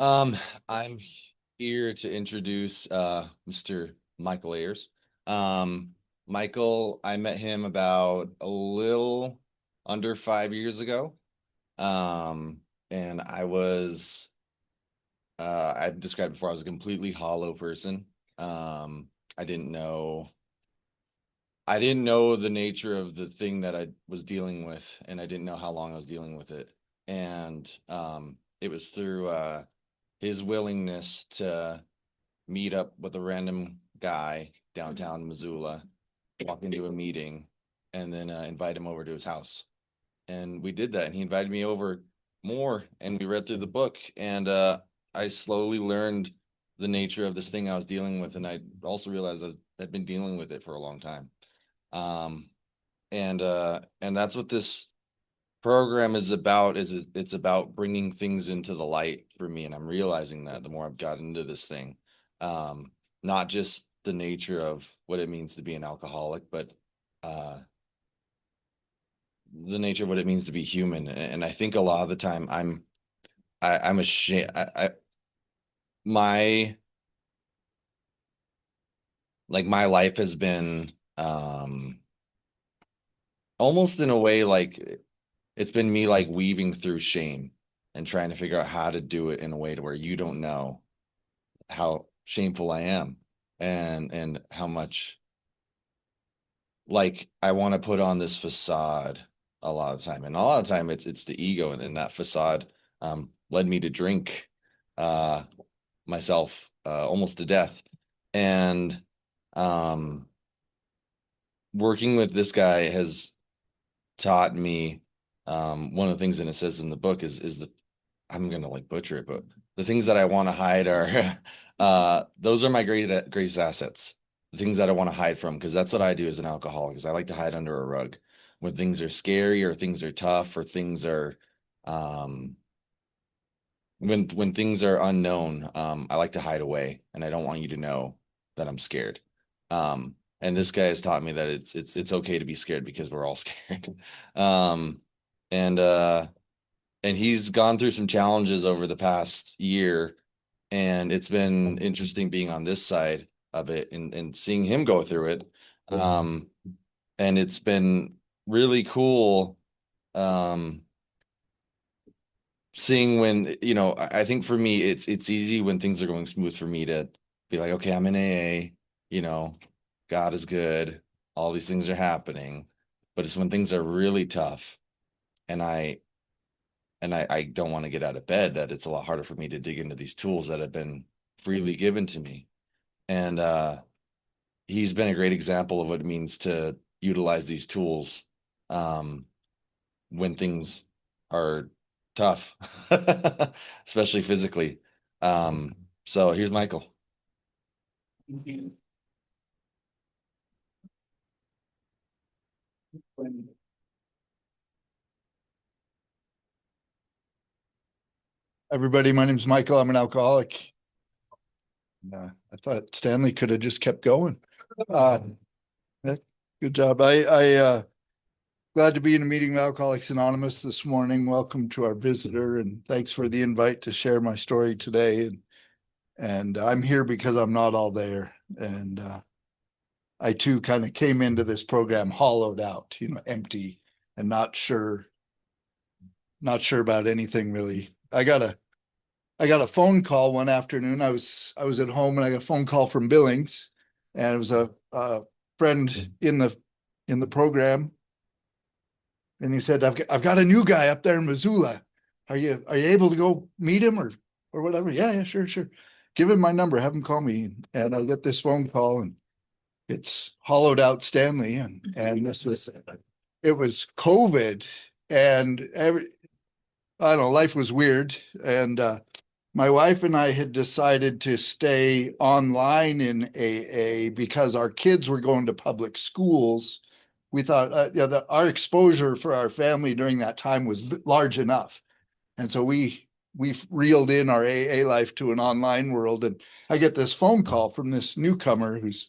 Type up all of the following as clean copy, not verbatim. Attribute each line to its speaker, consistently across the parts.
Speaker 1: Um, I'm here to introduce Mr. Michael Ayers. Michael, I met him about a little under 5 years ago. Um, and I've described before, I was a completely hollow person. Um, I didn't know I didn't know the nature of the thing that I was dealing with, and I didn't know how long I was dealing with it. And it was through his willingness to meet up with a random guy downtown Missoula, walk into a meeting, and then invite him over to his house. And we did that, and he invited me over more, and we read through the book, and I slowly learned the nature of this thing I was dealing with, and I also realized that I'd been dealing with it for a long time. Um, and that's what this program is about. It's about bringing things into the light for me, and I'm realizing that the more I've got into this thing, um, not just the nature of what it means to be an alcoholic, but uh, the nature of what it means to be human. And I think a lot of the time I'm ashamed. My my life has been almost in a way like it's been me like weaving through shame and trying to figure out how to do it in a way to where you don't know how shameful I am and how much like I want to put on this facade a lot of the time. And a lot of the time it's the ego, and that facade led me to drink uh myself almost to death. And um working with this guy has taught me one of the things, and it says in the book is that I'm gonna like butcher it, but the things that I want to hide are those are my greatest assets. The things that I want to hide from, because that's what I do as an alcoholic, is I like to hide under a rug when things are scary or things are tough or things are um when things are unknown, I like to hide away, and I don't want you to know that I'm scared. And this guy has taught me that it's okay to be scared because we're all scared. Um, and uh, and he's gone through some challenges over the past year, and it's been interesting being on this side of it and seeing him go through it. Um, and it's been really cool. Um, seeing when I think for me it's easy when things are going smooth for me to be like, okay, I'm in AA, you know, God is good, all these things are happening. But it's when things are really tough and I don't want to get out of bed, that it's a lot harder for me to dig into these tools that have been freely given to me. And he's been a great example of what it means to utilize these tools um when things are tough, especially physically. So here's Michael.
Speaker 2: Everybody, my name's Michael. I'm an alcoholic. I thought Stanley could have just kept going. Uh, yeah, good job. Glad to be in a meeting of Alcoholics Anonymous this morning. Welcome to our visitor, and thanks for the invite to share my story today. And I'm here because I'm not all there. And I too kind of came into this program hollowed out, empty and not sure about anything really. I got a phone call one afternoon. I was at home and I got a phone call from Billings, and it was a friend in the program, and he said, "I've got a new guy up there in Missoula. Are you able to go meet him or whatever?" Yeah, yeah, sure, sure. Give him my number. Have him call me. And I get this phone call, and it's hollowed out Stanley, and it was COVID, and I don't know, life was weird, and my wife and I had decided to stay online in AA because our kids were going to public schools. We thought our exposure for our family during that time was large enough, and so we reeled in our AA life to an online world. And I get this phone call from this newcomer who's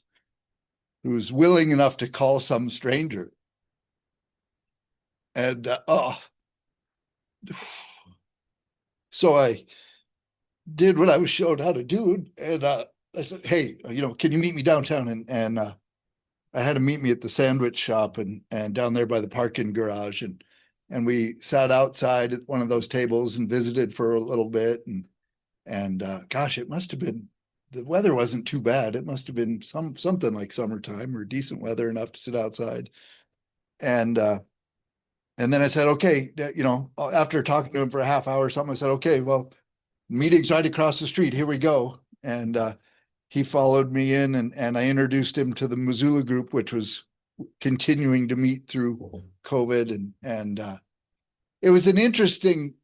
Speaker 2: willing enough to call some stranger, and so did what I was showed how to do. And I said, hey, can you meet me downtown? And I had him meet me at the sandwich shop and down there by the parking garage. And we sat outside at one of those tables and visited for a little bit. And gosh, it must have been, the weather wasn't too bad. It must have been something like summertime or decent weather enough to sit outside. And and then I said, okay, after talking to him for a half hour or something, I said, okay, well, meeting's right across the street. Here we go. And he followed me in, and I introduced him to the Missoula group, which was continuing to meet through COVID. And it was an interesting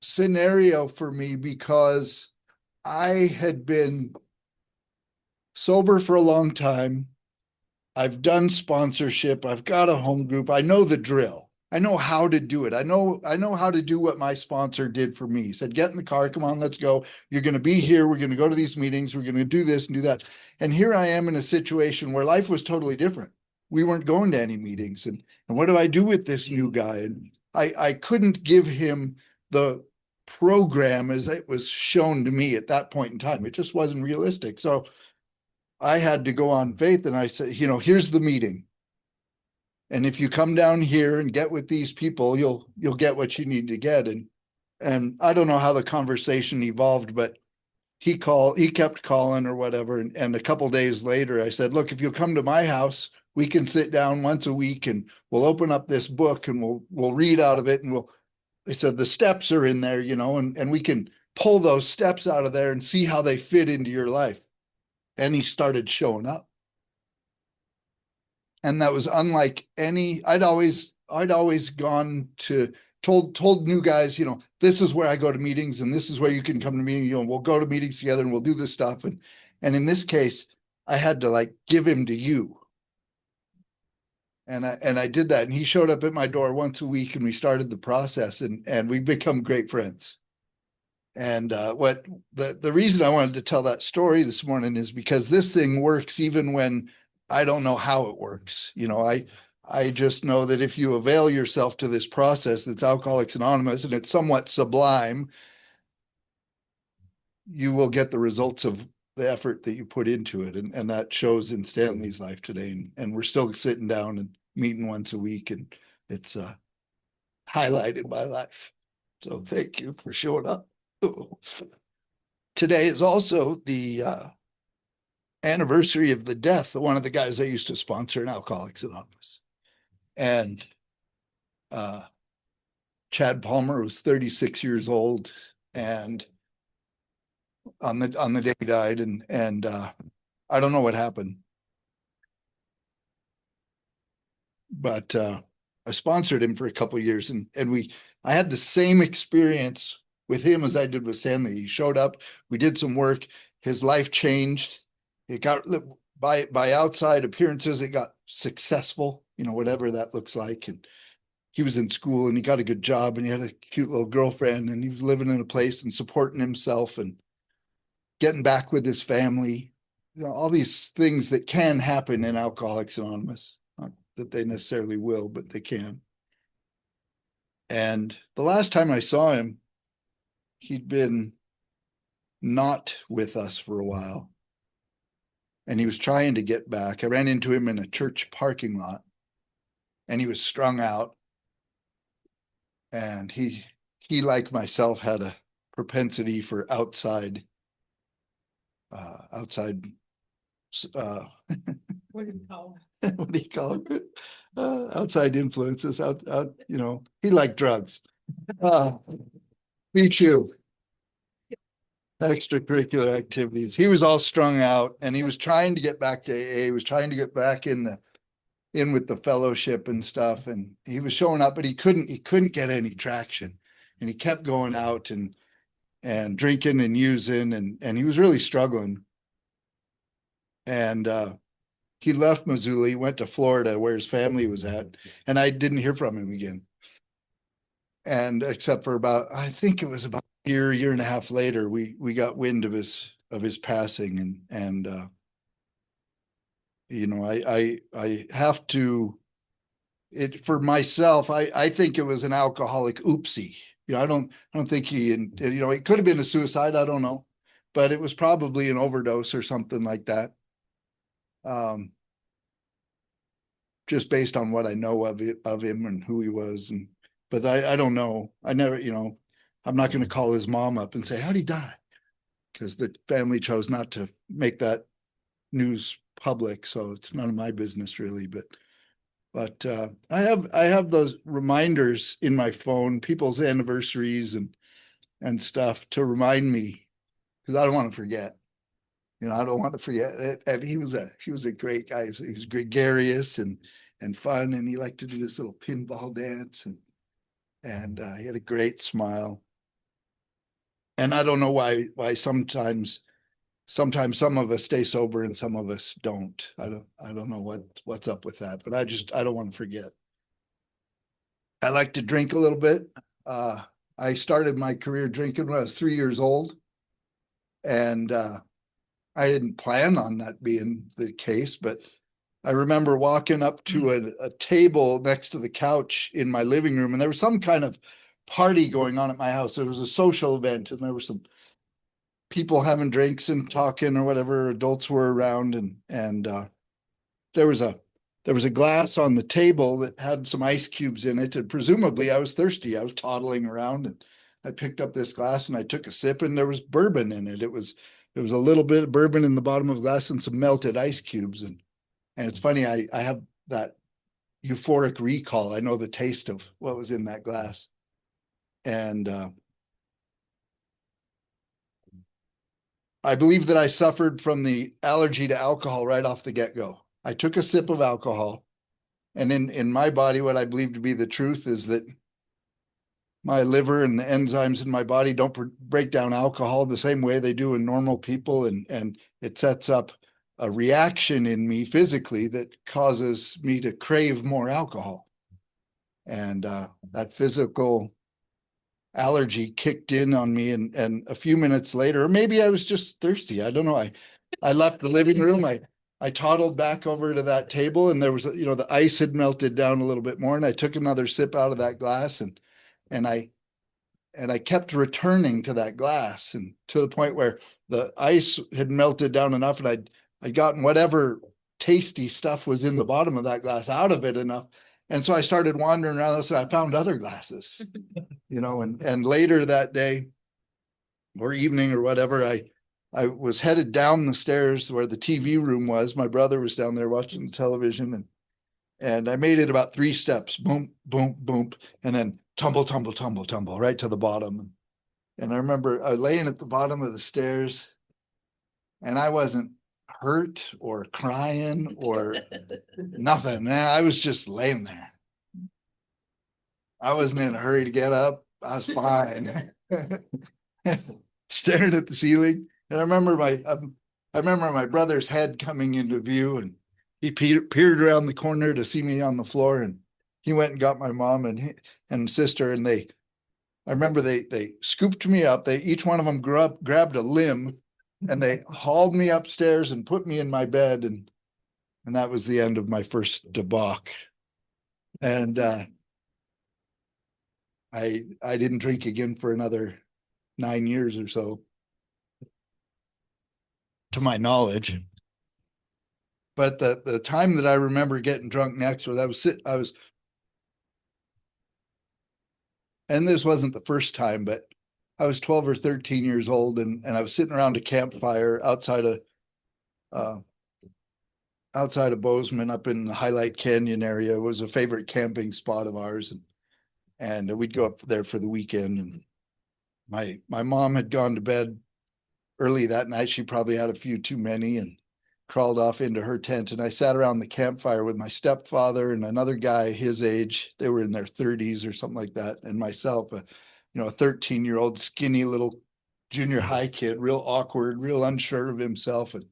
Speaker 2: scenario for me because I had been sober for a long time. I've done sponsorship. I've got a home group. I know the drill. I know how to do it. I know how to do what my sponsor did for me. He said, get in the car, come on, let's go. You're going to be here. We're going to go to these meetings. We're going to do this and do that. And here I am in a situation where life was totally different. We weren't going to any meetings. And what do I do with this new guy? And I couldn't give him the program as it was shown to me at that point in time. It just wasn't realistic. So I had to go on faith, and I said, here's the meeting. And if you come down here and get with these people, you'll get what you need to get. And I don't know how the conversation evolved, but he kept calling or whatever. And a couple days later, I said, look, if you'll come to my house, we can sit down once a week and we'll open up this book and we'll read out of it. And they said the steps are in there, and we can pull those steps out of there and see how they fit into your life. And he started showing up. And that was unlike any. I'd always gone to told new guys, this is where I go to meetings and this is where you can come to me. We'll go to meetings together and we'll do this stuff. And in this case, I had to like give him to you. And I did that. And he showed up at my door once a week and we started the process, and we've become great friends. And what the reason I wanted to tell that story this morning is because this thing works even when I don't know how it works. I just know that if you avail yourself to this process that's Alcoholics Anonymous and it's somewhat sublime, you will get the results of the effort that you put into it. And that shows in Stanley's life today. And we're still sitting down and meeting once a week, and it's highlighted my life. So thank you for showing up. Today is also the anniversary of the death of one of the guys I used to sponsor in Alcoholics Anonymous. And Chad Palmer was 36 years old, and on the day he died, and I don't know what happened, but I sponsored him for a couple of years, and I had the same experience with him as I did with Stanley. He showed up, we did some work, his life changed. It got by outside appearances, it got successful, whatever that looks like. And he was in school and he got a good job and he had a cute little girlfriend and he was living in a place and supporting himself and getting back with his family. All these things that can happen in Alcoholics Anonymous, not that they necessarily will, but they can. And the last time I saw him, he'd been not with us for a while. And he was trying to get back. I ran into him in a church parking lot and he was strung out. And he like myself had a propensity for outside what do you call it? What do you call it? Outside influences. He liked drugs. Me too. Extracurricular activities. He was all strung out and he was trying to get back to AA. He was trying to get back in with the fellowship and stuff. And he was showing up, but he couldn't get any traction. And he kept going out and drinking and using, and he was really struggling. And he left Missoula. He went to Florida where his family was at, and I didn't hear from him again. And except for I think it was about a year and a half later, we got wind of his passing. And I have to, for myself, I think it was an alcoholic oopsie. I don't think it could have been a suicide. I don't know, but it was probably an overdose or something like that. Um, just based on what I know of him and who he was. But I don't know. I never, I'm not going to call his mom up and say, how'd he die? Because the family chose not to make that news public. So it's none of my business really. But I have those reminders in my phone, people's anniversaries and stuff to remind me because I don't want to forget. I don't want to forget it. And he was a great guy. He was gregarious and fun, and he liked to do this little pinball dance, and he had a great smile. And I don't know why sometimes some of us stay sober and some of us don't. I don't know what's up with that, but I don't want to forget. I like to drink a little bit. I started my career drinking when I was 3 years old, and I didn't plan on that being the case, but I remember walking up to a table next to the couch in my living room, and there was some kind of party going on at my house. It was a social event, and there were some people having drinks and talking or whatever. Adults were around, and there was a glass on the table that had some ice cubes in it, and presumably I was thirsty. I was toddling around, and I picked up this glass and I took a sip, and there was bourbon in it. It was a little bit of bourbon in the bottom of the glass and some melted ice cubes, and it's funny. I have that euphoric recall. I know the taste of what was in that glass, and I believe that I suffered from the allergy to alcohol right off the get-go. I took a sip of alcohol, and in my body, what I believe to be the truth is that my liver and the enzymes in my body don't break down alcohol the same way they do in normal people, and it sets up a reaction in me physically that causes me to crave more alcohol. And that physical allergy kicked in on me, and a few minutes later, or maybe I was just thirsty. I don't know. I left the living room. I toddled back over to that table, and there was, the ice had melted down a little bit more, and I took another sip out of that glass, and I kept returning to that glass, and to the point where the ice had melted down enough, and I'd gotten whatever tasty stuff was in the bottom of that glass out of it enough. And so I started wandering around this, and I found other glasses, and later that day or evening or whatever, I was headed down the stairs where the TV room was. My brother was down there watching the television, and I made it about 3 steps, boom, boom, boom, and then tumble, tumble, tumble, tumble, right to the bottom. And I remember I laying at the bottom of the stairs, and I wasn't hurt or crying or nothing. Man, I was just laying there. I wasn't in a hurry to get up. I was fine. Staring at the ceiling. And I remember my brother's head coming into view, and he peered around the corner to see me on the floor, and he went and got my mom and sister, and I remember they scooped me up. Each one of them grabbed a limb, and they hauled me upstairs and put me in my bed, and that was the end of my first debauch. And I didn't drink again for another 9 years or so, to my knowledge. But the time that I remember getting drunk next was and this wasn't the first time, but I was 12 or 13 years old, and I was sitting around a campfire outside of Bozeman, up in the Highlight Canyon area. It was a favorite camping spot of ours, and we'd go up there for the weekend. And my mom had gone to bed early that night. She probably had a few too many, and crawled off into her tent. And I sat around the campfire with my stepfather and another guy his age. They were in their 30s or something like that, and myself, a 13-year-old skinny little junior high kid, real awkward, real unsure of himself. And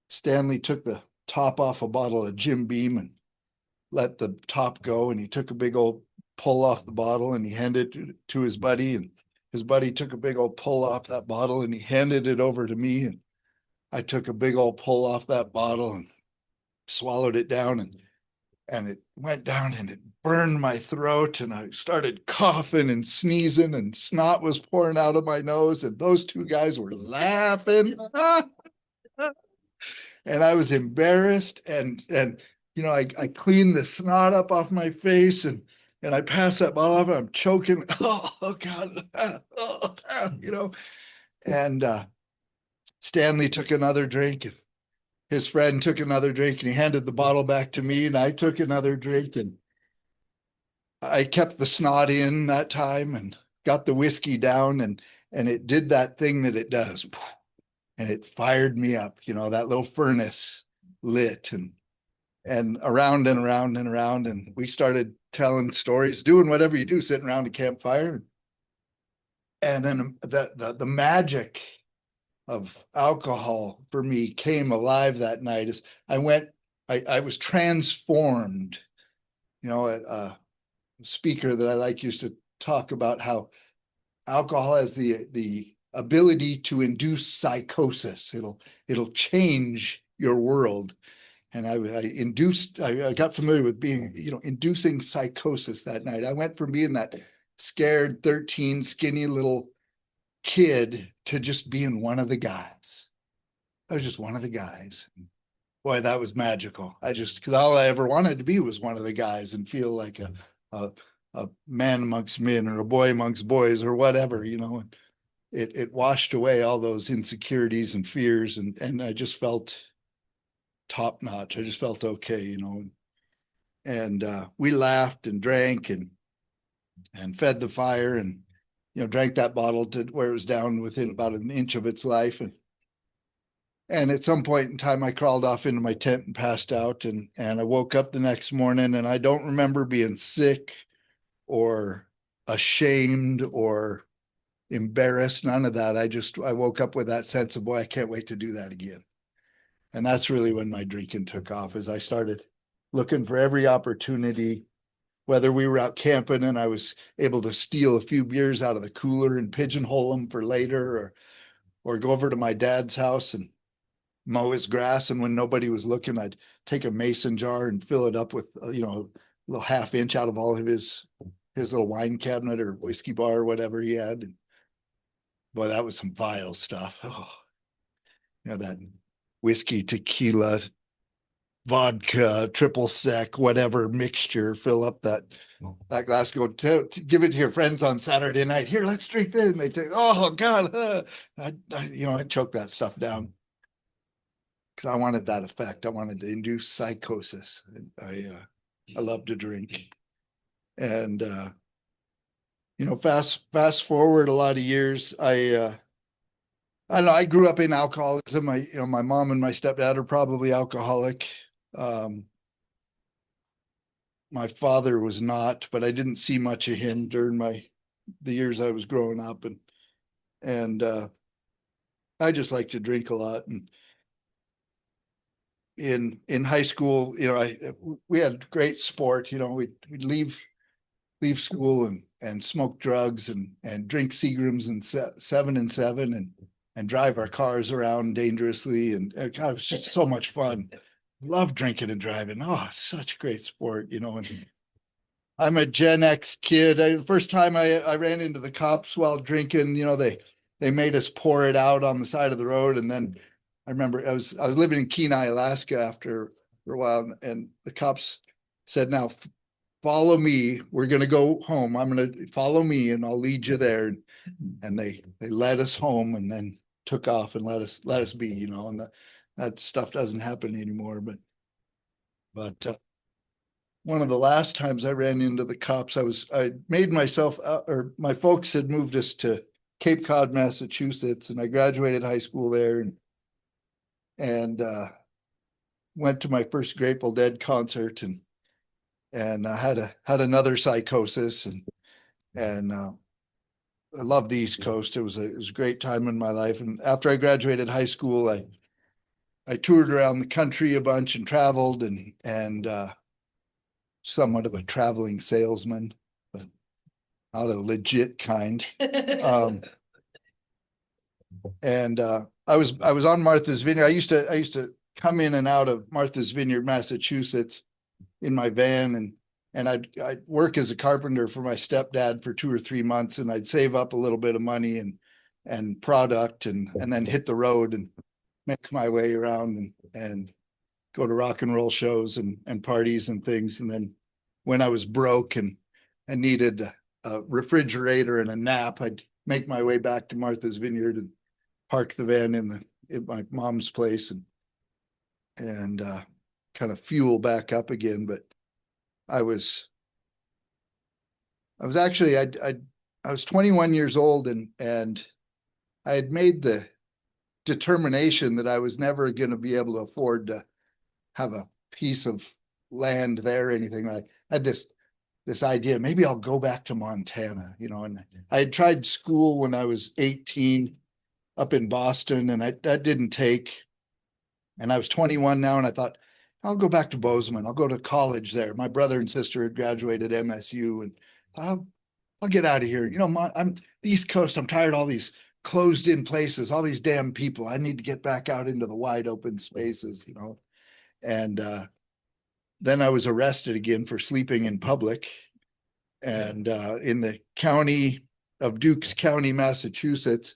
Speaker 2: Stanley took the top off a bottle of Jim Beam and let the top go, and he took a big old pull off the bottle, and he handed it to his buddy, and his buddy took a big old pull off that bottle, and he handed it over to me, and I took a big old pull off that bottle and swallowed it down, and and it went down and it burned my throat, and I started coughing and sneezing, and snot was pouring out of my nose, and those two guys were laughing. And I was embarrassed, and you know, I cleaned the snot up off my face, and I passed that bottle off, and I'm choking. Oh God, you know. And Stanley took another drink, and his friend took another drink, and he handed the bottle back to me, and I took another drink, and I kept the snot in that time and got the whiskey down, and it did that thing that it does, and it fired me up. You know, that little furnace lit, and around and around and around, and we started telling stories, doing whatever you do, sitting around a campfire. And then the magic of alcohol for me came alive that night. As I was transformed. You know, a speaker that I like used to talk about how alcohol has the ability to induce psychosis. It'll change your world. And I got familiar with being, you know, inducing psychosis that night. I went from being that scared 13 skinny little kid to just being one of the guys. I was just one of the guys. Boy, that was magical. Because all I ever wanted to be was one of the guys and feel like a man amongst men or a boy amongst boys or whatever, you know. And it washed away all those insecurities and fears, and I just felt top notch. I just felt okay, you know. And we laughed and drank and fed the fire, and you know, drank that bottle to where it was down within about an inch of its life. And at some point in time, I crawled off into my tent and passed out. And I woke up the next morning, and I don't remember being sick or ashamed or embarrassed. None of that. I woke up with that sense of, boy, I can't wait to do that again. And that's really when my drinking took off, as I started looking for every opportunity, whether we were out camping and I was able to steal a few beers out of the cooler and pigeonhole them for later, or go over to my dad's house and mow his grass. And when nobody was looking, I'd take a mason jar and fill it up with, you know, a little half inch out of all of his little wine cabinet or whiskey bar or whatever he had. And boy, that was some vile stuff. Oh, you know, that whiskey, tequila, vodka, triple sec, whatever mixture, fill up that glass, go to give it to your friends on Saturday night. Here, let's drink this. And they take, oh God, I choked that stuff down because I wanted that effect. I wanted to induce psychosis. I love to drink. And you know, fast forward a lot of years, I don't know, I grew up in alcoholism. My mom and my stepdad are probably alcoholic. My father was not, but I didn't see much of him during the years I was growing up, and I just like to drink a lot. And in high school, you know, we had great sport. You know, we'd leave school and smoke drugs and drink Seagrams and 7 and 7 and drive our cars around dangerously. And God, it was just so much fun. Love drinking and driving. Oh, such a great sport, you know. And I'm a Gen X kid. The first time I ran into the cops while drinking, you know, they made us pour it out on the side of the road. And then I remember I was living in Kenai, Alaska after for a while, and the cops said, "Now follow me. We're going to go home. I'm going to follow me and I'll lead you there." And they led us home and then took off and let us be, you know. And that stuff doesn't happen anymore. But one of the last times I ran into the cops, I made myself or my folks had moved us to Cape Cod, Massachusetts, and I graduated high school there and went to my first Grateful Dead concert and I had another psychosis and I love the East Coast. It was a great time in my life. And after I graduated high school, I toured around the country a bunch and traveled and somewhat of a traveling salesman, but not a legit kind. And I was on Martha's Vineyard. I used to come in and out of Martha's Vineyard, Massachusetts, in my van, and I'd work as a carpenter for my stepdad for 2 or 3 months, and I'd save up a little bit of money and product, and then hit the road and make my way around and go to rock and roll shows and parties and things. And then when I was broke and needed a refrigerator and a nap, I'd make my way back to Martha's Vineyard and park the van in my mom's place and kind of fuel back up again. But I was actually I was 21 years old, and I had made the determination that I was never going to be able to afford to have a piece of land there or anything. I had this idea, maybe I'll go back to Montana, and I had tried school when I was 18 up in Boston, and that didn't take. And I was 21 now, and I thought, I'll go back to Bozeman. I'll go to college there. My brother and sister had graduated MSU, and I'll get out of here. I'm the East Coast. I'm tired of all these closed in places, all these damn people. I need to get back out into the wide open spaces, And then I was arrested again for sleeping in public. And in the county of Dukes County, Massachusetts,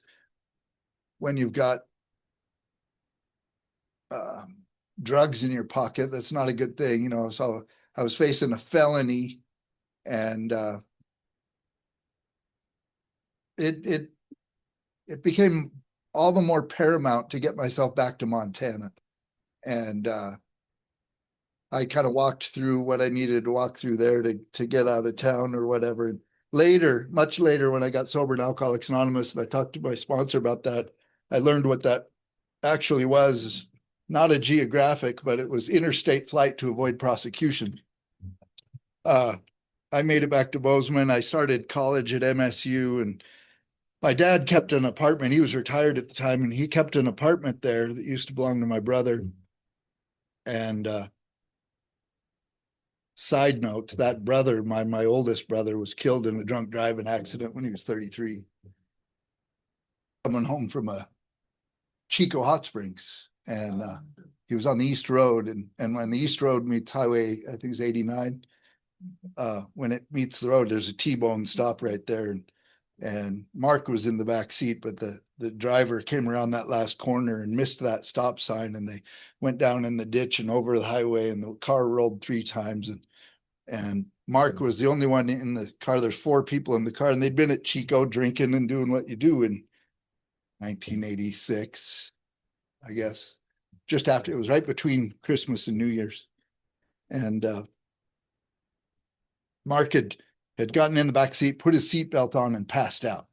Speaker 2: when you've got drugs in your pocket, that's not a good thing, So I was facing a felony, and it became all the more paramount to get myself back to Montana. And I kind of walked through what I needed to walk through there to get out of town or whatever. And later, much later, when I got sober in Alcoholics Anonymous and I talked to my sponsor about that, I learned what that actually was. Not a geographic, but it was interstate flight to avoid prosecution. I made it back to Bozeman. I started college at MSU, and my dad kept an apartment. He was retired at the time, and he kept an apartment there that used to belong to my brother. And side note, that brother, my oldest brother, was killed in a drunk driving accident when he was 33. Coming home from a Chico Hot Springs, and he was on the East Road, and when the East Road meets Highway, I think it's 89, when it meets the road, there's a T-bone stop right there, and Mark was in the back seat, but the driver came around that last corner and missed that stop sign, and they went down in the ditch and over the highway, and the car rolled 3 times, and Mark was the only one in the car. There's 4 people in the car, and they'd been at Chico drinking and doing what you do in 1986, I guess. Just after, it was right between Christmas and New Year's. And Mark had gotten in the back seat, put his seatbelt on, and passed out.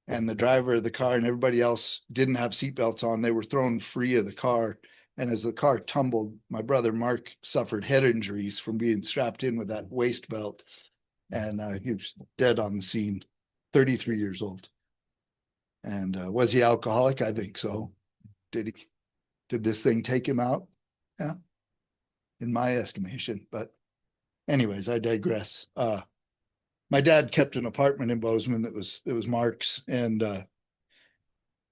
Speaker 2: And the driver of the car and everybody else didn't have seatbelts on. They were thrown free of the car. And as the car tumbled, my brother Mark suffered head injuries from being strapped in with that waist belt. And he was dead on the scene, 33 years old. And was he alcoholic? I think so. Did this thing take him out? Yeah, in my estimation. But anyways, I digress. My dad kept an apartment in Bozeman that was Mark's. And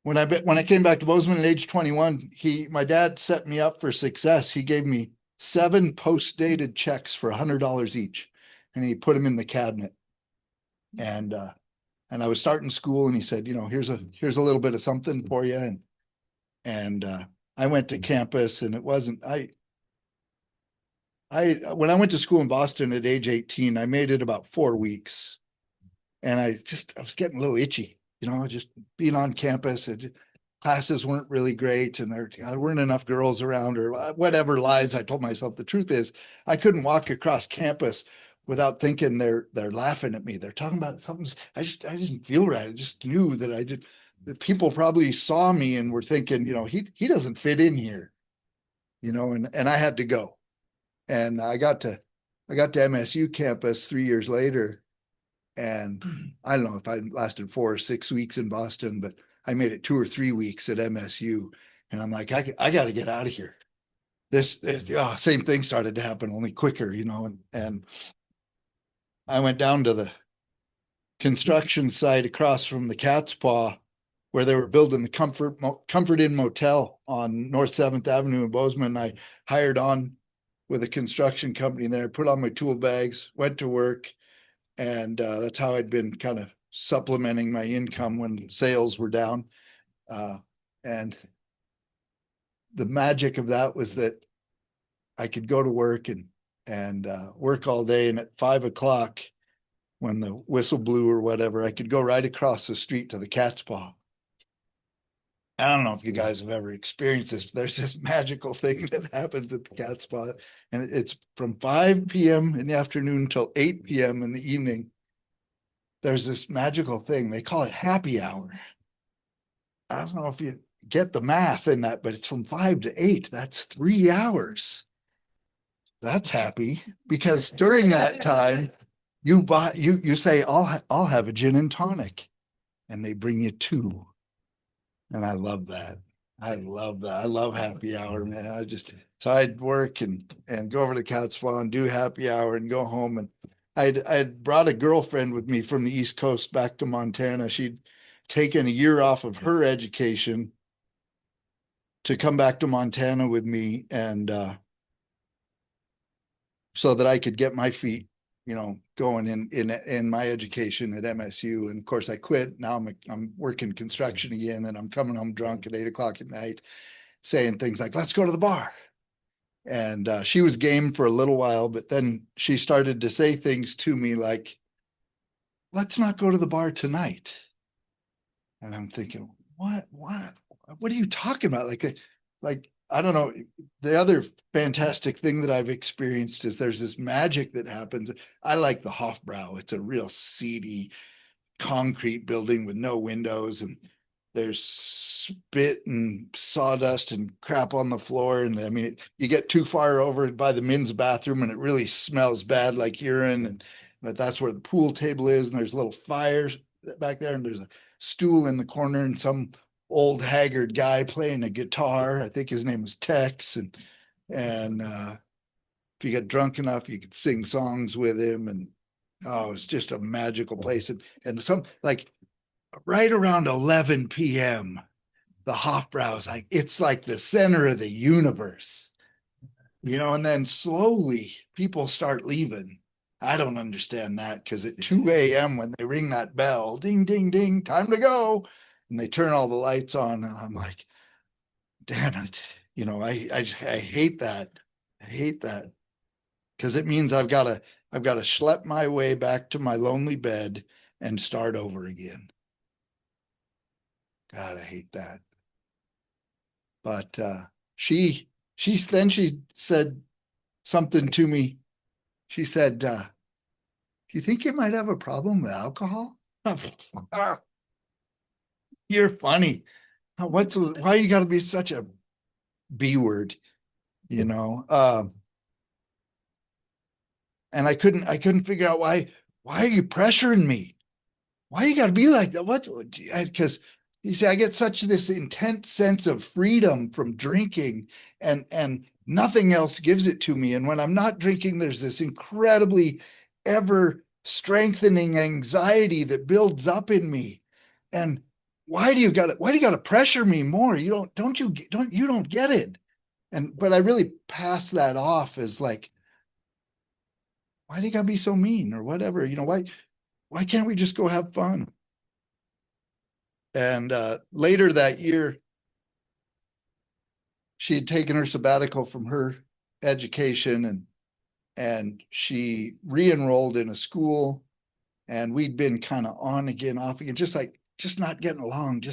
Speaker 2: when I came back to Bozeman at age 21, my dad set me up for success. He gave me 7 post-dated checks for $100 each, and he put them in the cabinet. And I was starting school, and he said, here's a little bit of something for you. And I went to campus, and it wasn't, when I went to school in Boston at age 18, I made it about 4 weeks, and I was getting a little itchy, just being on campus, and classes weren't really great, and there weren't enough girls around, or whatever lies I told myself. The truth is, I couldn't walk across campus without thinking they're laughing at me. They're talking about something. I didn't feel right. I just knew that that people probably saw me and were thinking, he doesn't fit in here, and I had to go. And I got to MSU campus 3 years later, and I don't know if I lasted 4 or 6 weeks in Boston, but I made it 2 or 3 weeks at MSU, and I'm like, I got to get out of here. Same thing started to happen, only quicker, and I went down to the construction site across from the Cat's Paw, where they were building the Comfort Inn Motel on North 7th Avenue in Bozeman. I hired on with a construction company there, put on my tool bags, went to work. And that's how I'd been kind of supplementing my income when sales were down. And the magic of that was that I could go to work and work all day. And at 5 o'clock, when the whistle blew or whatever, I could go right across the street to the Cat's Paw. I don't know if you guys have ever experienced this, but there's this magical thing that happens at the Cat's Paw, and it's from 5 p.m. in the afternoon till 8 p.m. in the evening. There's this magical thing. They call it happy hour. I don't know if you get the math in that, but it's from 5 to 8. That's 3 hours. That's happy because during that time, you say, I'll have a gin and tonic, and they bring you two. And I love that. I love that. I love happy hour, man. So I'd work and go over to Cat's Paw and do happy hour and go home. And I'd brought a girlfriend with me from the East Coast back to Montana. She'd taken a year off of her education to come back to Montana with me, and so that I could get my feet, going in my education at MSU. And of course I quit. Now I'm working construction again, and I'm coming home drunk at 8 o'clock at night saying things like, let's go to the bar. And she was game for a little while, but then she started to say things to me like, let's not go to the bar tonight. And I'm thinking, what are you talking about? Like, I don't know. The other fantastic thing that I've experienced is there's this magic that happens. I like the Hofbrau. It's a real seedy concrete building with no windows, and there's spit and sawdust and crap on the floor. And I mean, you get too far over by the men's bathroom and it really smells bad, like urine. But that's where the pool table is. And there's little fires back there. And there's a stool in the corner and some old haggard guy playing a guitar. I think his name was Tex. And if you get drunk enough, you could sing songs with him. And oh, it's just a magical place. And some, like, right around 11 p.m., the Hofbrau is like, it's like the center of the universe, and then slowly people start leaving. I don't understand that, because at 2 a.m. when they ring that bell, ding, ding, ding, time to go, and they turn all the lights on, and I'm like, damn it. I hate that. I hate that, because it means I've got to schlep my way back to my lonely bed and start over again. God, I hate that. But she said something to me. She said, do you think you might have a problem with alcohol? You're funny. Why you got to be such a B word, And I couldn't figure out why are you pressuring me? Why you got to be like that? What? Because you see, I get such this intense sense of freedom from drinking, and nothing else gives it to me. And when I'm not drinking, there's this incredibly ever strengthening anxiety that builds up in me. And why do you got to pressure me more? You don't get it. But I really pass that off as like, why do you got to be so mean or whatever? Why can't we just go have fun? And later that year, she had taken her sabbatical from her education, and she re-enrolled in a school, and we'd been kind of on again, off again, just not getting along.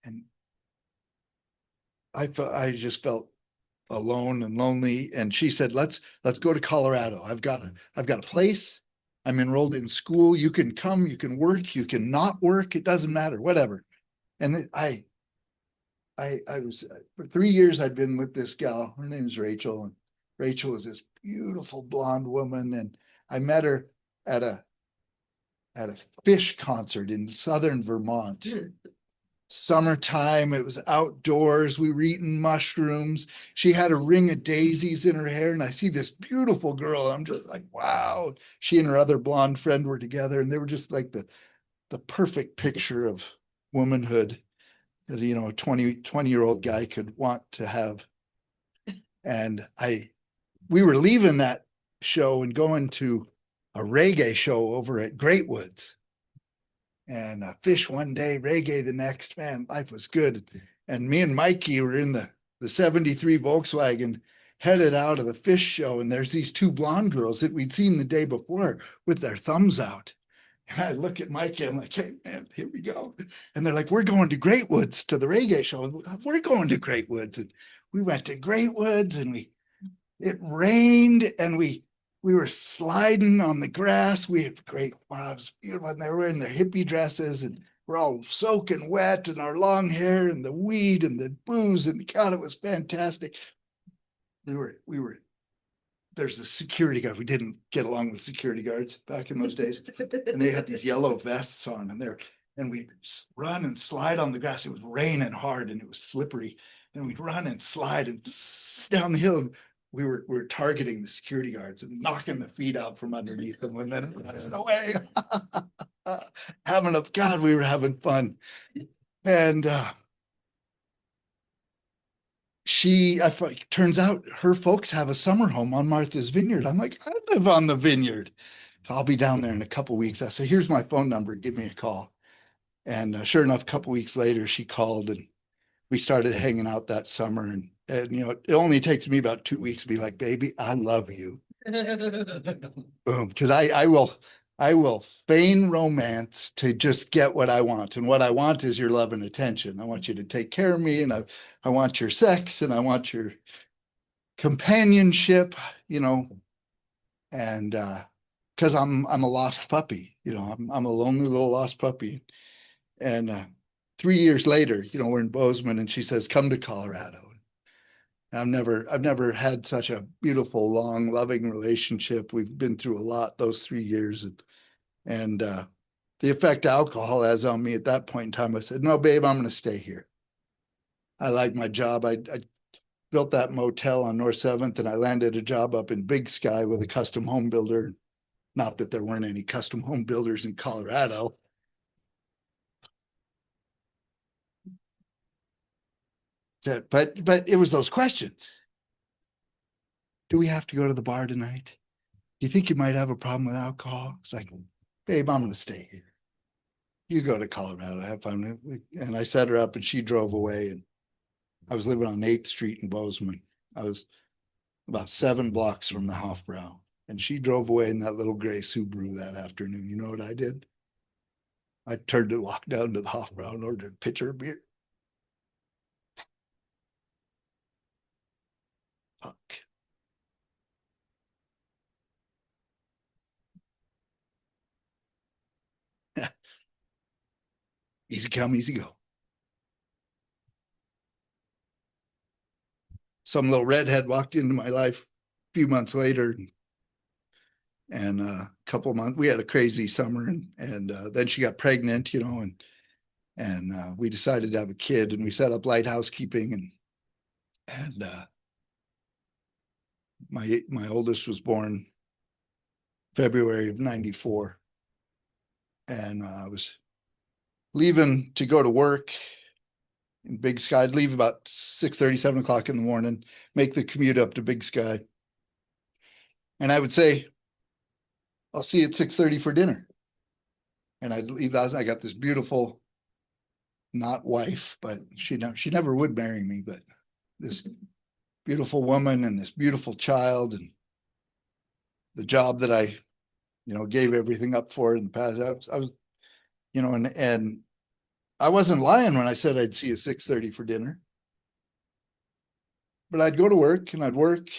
Speaker 2: And I just felt alone and lonely. And she said, let's go to Colorado. I've got a place. I'm enrolled in school. You can come, you can work, you can not work. It doesn't matter, whatever. And I was, for 3 years, I'd been with this gal. Her name's Rachel. And Rachel was this beautiful blonde woman. And I met her at a fish concert in southern Vermont. Summertime, it was outdoors. We were eating mushrooms. She had a ring of daisies in her hair, and I see this beautiful girl, and I'm just like, wow. She and her other blonde friend were together, and they were just like the perfect picture of womanhood that, a 20-year-old guy could want to have. And I we were leaving that show and going to a reggae show over at Great Woods. And Fish one day, reggae the next. Man, life was good. And me and Mikey were in the 73 Volkswagen headed out of the Fish show. And there's these two blonde girls that we'd seen the day before with their thumbs out. And I look at Mikey, I'm like, hey, man, here we go. And they're like, we're going to Great Woods to the reggae show. We're going to Great Woods. And we went to Great Woods and it rained and we were sliding on the grass. We had great, wow, it was beautiful. And they were in their hippie dresses and we're all soaking wet and our long hair and the weed and the booze. And God, it was fantastic. We were, there's the security guard. We didn't get along with security guards back in those days. And they had these yellow vests on and we'd run and slide on the grass. It was raining hard and it was slippery. And we'd run and slide and down the hill. And we were targeting the security guards and knocking the feet out from underneath them. And then there's no way. God, we were having fun. And turns out her folks have a summer home on Martha's Vineyard. I'm like, I live on the vineyard. So I'll be down there in a couple of weeks. I say, here's my phone number. Give me a call. And sure enough, a couple of weeks later, she called and we started hanging out that summer. And you know, it only takes me about 2 weeks to be like, baby, I love you. Boom. Because I will feign romance to just get what I want. And what I want is your love and attention. I want you to take care of me and I want your sex and I want your companionship, you know, and because I'm a lost puppy, you know, I'm a lonely little lost puppy. And 3 years later, you know, we're in Bozeman and she says, come to Colorado. I've never had such a beautiful, long, loving relationship. We've been through a lot those 3 years. And the effect alcohol has on me at that point in time, I said, no, babe, I'm going to stay here. I like my job. I built that motel on North 7th and I landed a job up in Big Sky with a custom home builder. Not that there weren't any custom home builders in Colorado. But it was those questions. Do we have to go to the bar tonight? Do you think you might have a problem with alcohol? It's like, babe, I'm going to stay here. You go to Colorado, have fun. And I set her up and she drove away. And I was living on 8th Street in Bozeman. I was about 7 blocks from the Hofbrau. And she drove away in that little gray Subaru that afternoon. You know what I did? I turned to walk down to the Hofbrau and ordered a pitcher of beer. Fuck. Easy come, easy go. Some little redhead walked into my life a few months later. And a couple of months, we had a crazy summer. And then she got pregnant, you know, and we decided to have a kid and we set up Light Housekeeping. And my oldest was born February of 94. And I was leaving to go to work in Big Sky. I'd leave about 6:30, 7 o'clock in the morning, make the commute up to Big Sky. And I would say, I'll see you at 6:30 for dinner. And I'd leave. I got this beautiful, not wife, but she never would marry me, but this beautiful woman and this beautiful child and the job that I, you know, gave everything up for in the past. I was, you know, and I wasn't lying when I said I'd see you 6:30 for dinner. But I'd go to work and I'd work.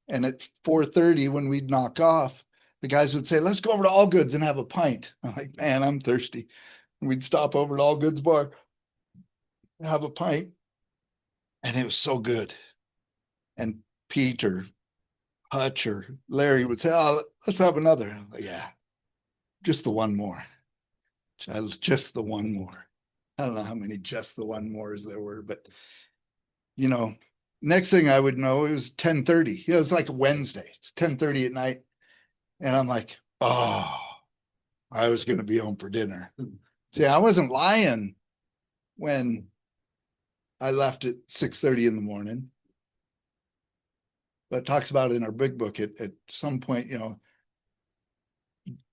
Speaker 2: And at 4:30, when we'd knock off, the guys would say, let's go over to All Goods and have a pint. I'm like, man, I'm thirsty. And we'd stop over at All Goods bar, have a pint. And it was so good. And Pete or Hutch or Larry would say, oh, let's have another. I'm like, yeah, just the one more. Just the one more. I don't know how many just the one mores there were, but you know, next thing I would know, it was 10:30. It was like a Wednesday. It's 10:30 at night. And I'm like, oh, I was going to be home for dinner. See, I wasn't lying when I left at 6:30 in the morning. but it talks about in our big book at some point, you know,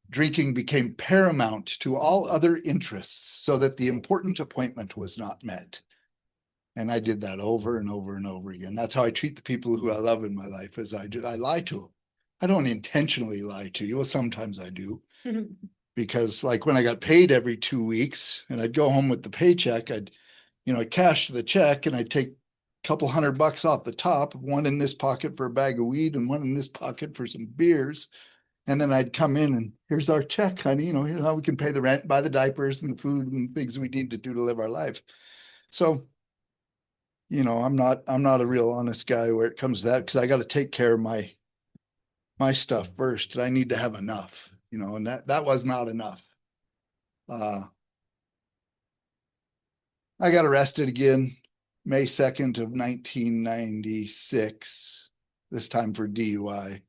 Speaker 2: drinking became paramount to all other interests so that the important appointment was not met. And I did that over and over and over again. That's how I treat the people who I love in my life, is I lie to them. I don't intentionally lie to you. Well, sometimes I do. Because like when I got paid every 2 weeks and I'd go home with the paycheck, I'd cash the check and I'd take a couple $100 off the top, one in this pocket for a bag of weed and one in this pocket for some beers. And then I'd come in and here's our check, honey. Here's how we can pay the rent, buy the diapers and the food and things we need to do to live our life. So, I'm not a real honest guy where it comes to that, because I got to take care of my stuff first. I need to have enough, and that was not enough. I got arrested again, May 2nd of 1996, this time for DUI.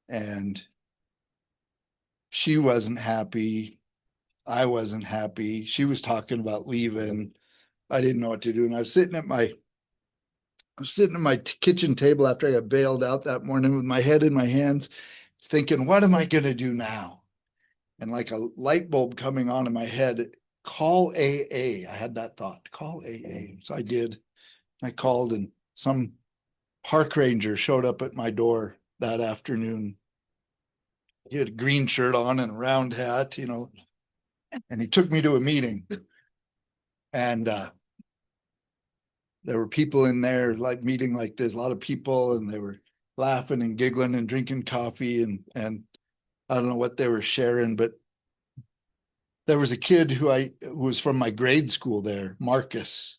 Speaker 2: And she wasn't happy. I wasn't happy. She was talking about leaving. I didn't know what to do. And I was sitting at my kitchen table after I got bailed out that morning with my head in my hands, thinking, what am I going to do now? And like a light bulb coming on in my head, call AA. I had that thought, call AA. So I did. I called, and some park ranger showed up at my door that afternoon. He had a green shirt on and a round hat, and he took me to a meeting. And there were people in there, like meeting like this, a lot of people, and they were laughing and giggling and drinking coffee, and I don't know what they were sharing, but there was a kid who was from my grade school there, Marcus.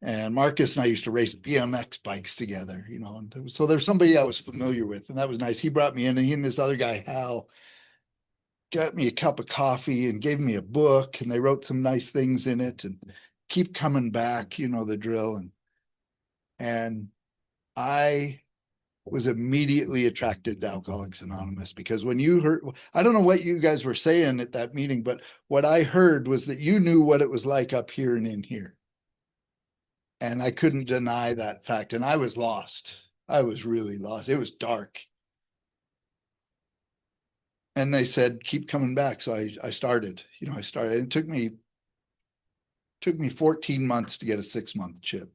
Speaker 2: And Marcus and I used to race BMX bikes together, and so there's somebody I was familiar with, and that was nice. He brought me in, and he and this other guy, Hal, got me a cup of coffee and gave me a book, and they wrote some nice things in it, and keep coming back, the drill. And I was immediately attracted to Alcoholics Anonymous, because when you heard, I don't know what you guys were saying at that meeting, but what I heard was that you knew what it was like up here and in here. And I couldn't deny that fact. And I was lost. I was really lost. It was dark. And they said, keep coming back. So I started. It took me 14 months to get a 6-month chip.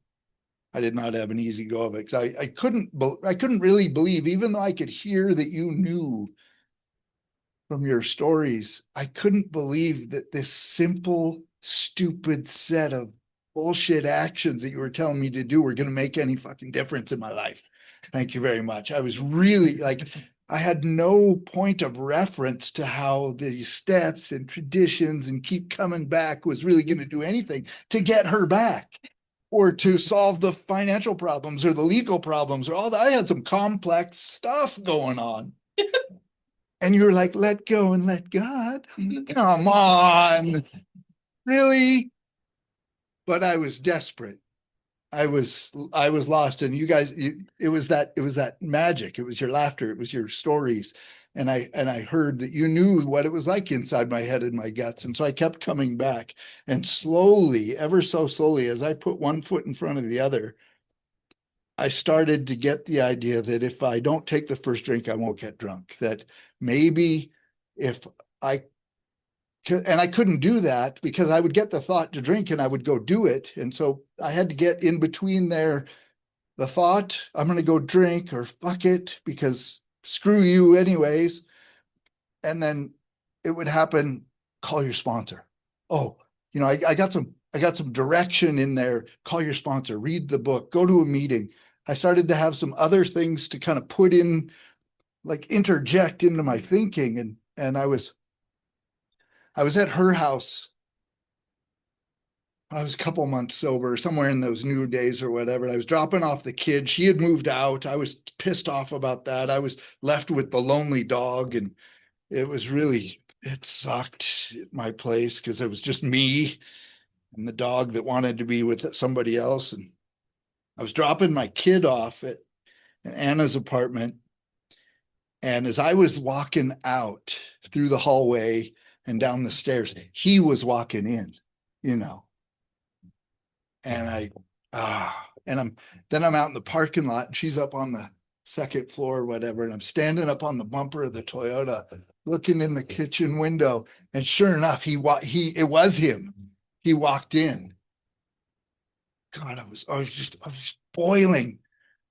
Speaker 2: I did not have an easy go of it, because I couldn't really believe, even though I could hear that you knew from your stories, I couldn't believe that this simple, stupid set of bullshit actions that you were telling me to do were going to make any fucking difference in my life. Thank you very much. I was really like, I had no point of reference to how the steps and traditions and keep coming back was really going to do anything to get her back, or to solve the financial problems or the legal problems or all that. I had some complex stuff going on. And you were like, let go and let God. Come on. Really? But I was desperate. I was lost. And you guys, it was that magic. It was your laughter. It was your stories. And I heard that you knew what it was like inside my head and my guts. And so I kept coming back, and slowly, ever so slowly, as I put one foot in front of the other, I started to get the idea that if I don't take the first drink, I won't get drunk. That maybe if and I couldn't do that, because I would get the thought to drink and I would go do it. And so I had to get in between there, the thought, I'm going to go drink, or fuck it, because screw you anyways. And then it would happen, call your sponsor. Oh, I got some direction in there. Call your sponsor, read the book, go to a meeting. I started to have some other things to kind of put in, like interject into my thinking. And I was at her house. I was a couple months sober, somewhere in those new days or whatever. I was dropping off the kid. She had moved out. I was pissed off about that. I was left with the lonely dog, and it sucked at my place, because it was just me and the dog that wanted to be with somebody else. And I was dropping my kid off at Anna's apartment. And as I was walking out through the hallway and down the stairs, he was walking in, and I'm out in the parking lot, and she's up on the second floor or whatever, and I'm standing up on the bumper of the Toyota, looking in the kitchen window, and sure enough, it was him. He walked in. God, I was just boiling.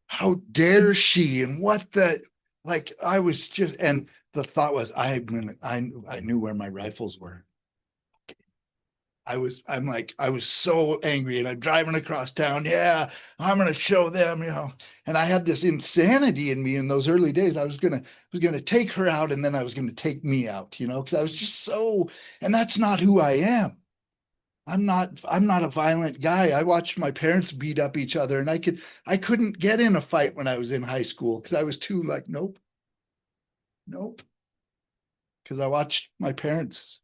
Speaker 2: How dare she? And what the, like, I was just, and the thought was, I knew where my rifles were. I was so angry, and I'm driving across town. Yeah, I'm going to show them, and I had this insanity in me in those early days. I was going to take her out, and then I was going to take me out, because I was just so, and that's not who I am. I'm not a violent guy. I watched my parents beat up each other, and I couldn't get in a fight when I was in high school because I was too like, nope. Because I watched my parents,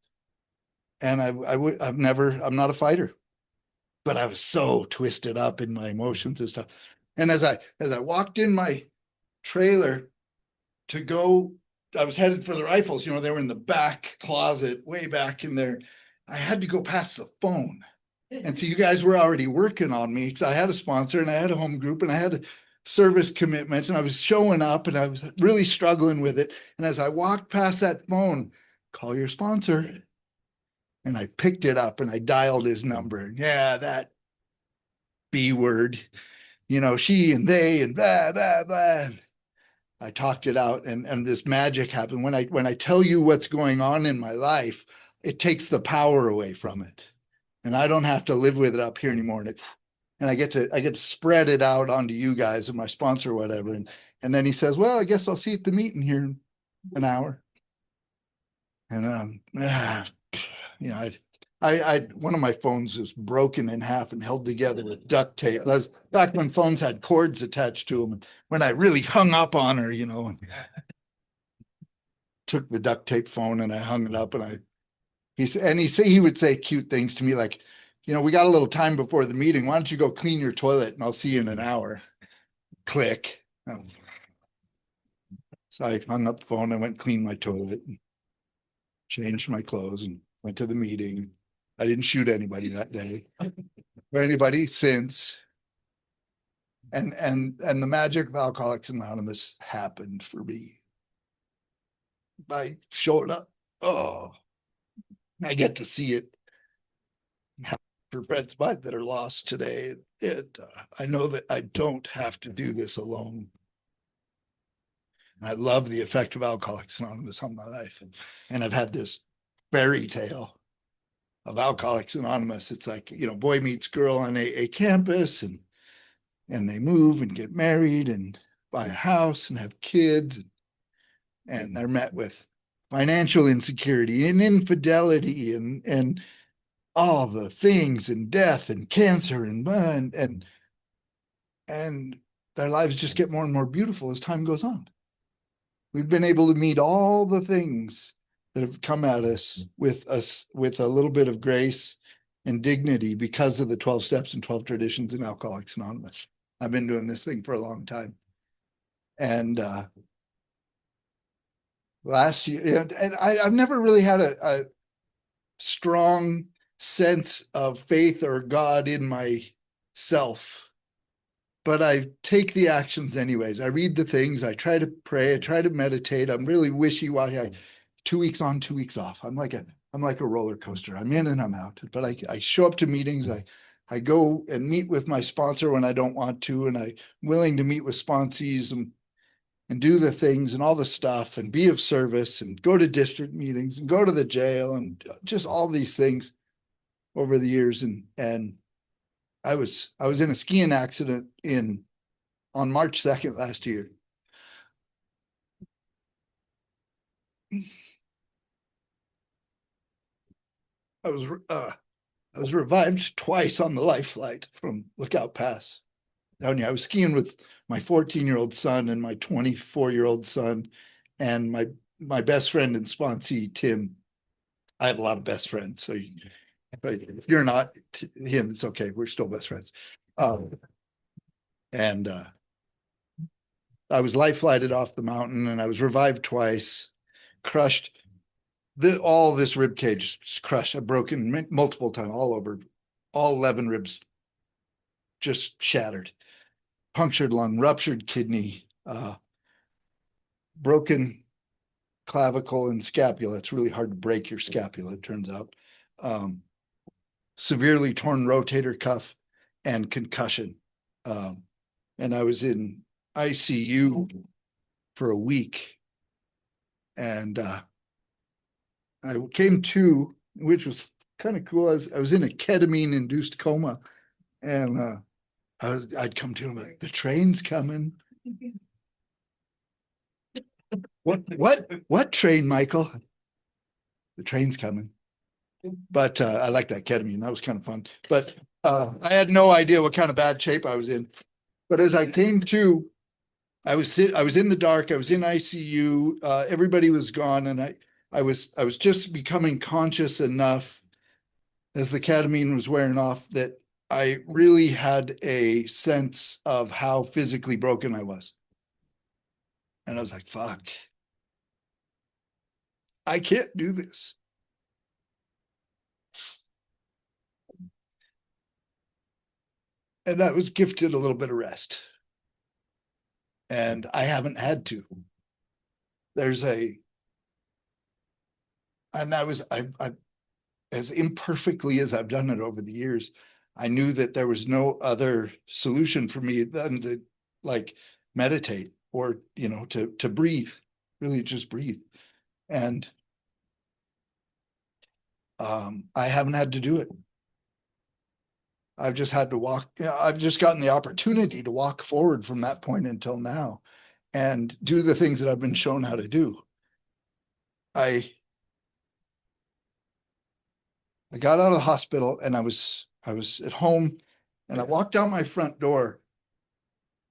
Speaker 2: and I'm not a fighter, but I was so twisted up in my emotions and stuff. And as I walked in my trailer to go, I was headed for the rifles, they were in the back closet, way back in there. I had to go past the phone. And so you guys were already working on me because I had a sponsor and I had a home group and I had a service commitment, and I was showing up and I was really struggling with it. And as I walked past that phone, call your sponsor. And I picked it up and I dialed his number. Yeah, that B word, she and they and blah, blah, blah. I talked it out, and this magic happened. When I tell you what's going on in my life, it takes the power away from it. And I don't have to live with it up here anymore. And I get to spread it out onto you guys and my sponsor or whatever. And then he says, well, I guess I'll see you at the meeting here in an hour. And I one of my phones was broken in half and held together with duct tape. That was back when phones had cords attached to them. When I really hung up on her, and took the duct tape phone and I hung it up, and he would say cute things to me like, we got a little time before the meeting. Why don't you go clean your toilet and I'll see you in an hour. Click. So I hung up the phone and went clean my toilet and changed my clothes and went to the meeting. I didn't shoot anybody that day or anybody since. And the magic of Alcoholics Anonymous happened for me. I showed up. Oh, I get to see it for friends of mine that are lost today. I know that I don't have to do this alone. I love the effect of Alcoholics Anonymous on my life. And I've had this fairy tale of Alcoholics Anonymous. It's like, boy meets girl on a campus, and they move and get married and buy a house and have kids. And they're met with financial insecurity and infidelity and all the things, and death and cancer and their lives just get more and more beautiful as time goes on. We've been able to meet all the things that have come at us with a little bit of grace and dignity because of the 12 steps and 12 traditions in Alcoholics Anonymous. I've been doing this thing for a long time. And last year, and I've never really had a strong sense of faith or God in myself, but I take the actions anyways. I read the things, I try to pray, I try to meditate. I'm really wishy-washy. 2 weeks on, 2 weeks off. I'm like a roller coaster. I'm in and I'm out. But I show up to meetings. I go and meet with my sponsor when I don't want to, and I'm willing to meet with sponsees and do the things and all the stuff and be of service and go to district meetings and go to the jail and just all these things over the years. And I was in a skiing accident on March 2nd last year. I was revived twice on the life flight from Lookout Pass. I was skiing with my 14-year-old son and my 24-year-old son and my best friend and sponsee, Tim. I have a lot of best friends, so if you're not him, it's okay. We're still best friends. And I was life flighted off the mountain, and I was revived twice, crushed. All this rib cage crushed. I've broken multiple times, all over, all 11 ribs just shattered, punctured lung, ruptured kidney, broken clavicle and scapula. It's really hard to break your scapula, it turns out. Severely torn rotator cuff and concussion. And I was in ICU for a week. And I came to, which was kind of cool. I was in a ketamine induced coma, and I'd come to him like, the train's coming. What train, Michael? The train's coming. But I like that ketamine. That was kind of fun. But I had no idea what kind of bad shape I was in. But as I came to, I was in the dark. I was in ICU. Everybody was gone, and I was just becoming conscious enough as the ketamine was wearing off that I really had a sense of how physically broken I was. And I was like, fuck, I can't do this. And I was gifted a little bit of rest. And I haven't had to. And I as imperfectly as I've done it over the years, I knew that there was no other solution for me than to like meditate or, to breathe, really just breathe. And I haven't had to do it. I've just had to walk. I've just gotten the opportunity to walk forward from that point until now and do the things that I've been shown how to do. I got out of the hospital and I was at home and I walked out my front door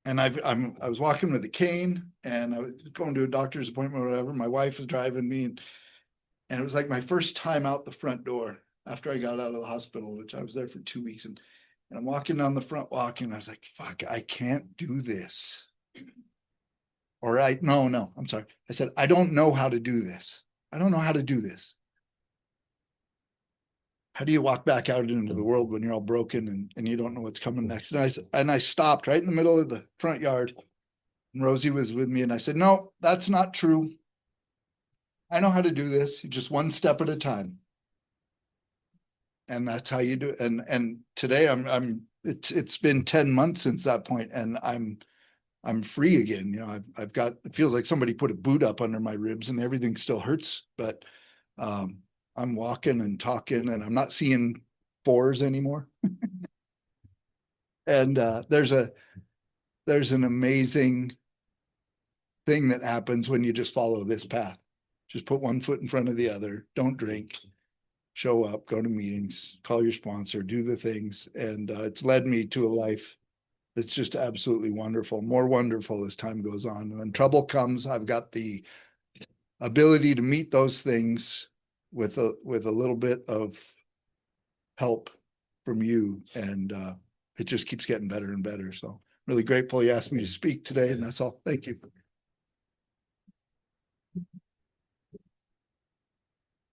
Speaker 2: and I was walking with a cane and I was going to a doctor's appointment or whatever. My wife was driving me and it was like my first time out the front door after I got out of the hospital, which I was there for 2 weeks. And I'm walking down the front walk and I was like, fuck, I can't do this. No, I'm sorry. I said, I don't know how to do this. I don't know how to do this. How do you walk back out into the world when you're all broken and you don't know what's coming next? And I stopped right in the middle of the front yard. And Rosie was with me and I said, no, that's not true. I know how to do this, just one step at a time. And that's how you do it. And today it's been 10 months since that point and I'm free again. I've got, it feels like somebody put a boot up under my ribs and everything still hurts, but I'm walking and talking and I'm not seeing fours anymore. And there's an amazing thing that happens when you just follow this path. Just put one foot in front of the other. Don't drink, show up, go to meetings, call your sponsor, do the things. And it's led me to a life that's just absolutely wonderful, more wonderful as time goes on. When trouble comes, I've got the ability to meet those things with a little bit of help from you. And it just keeps getting better and better. So really grateful you asked me to speak today, and that's all. Thank you.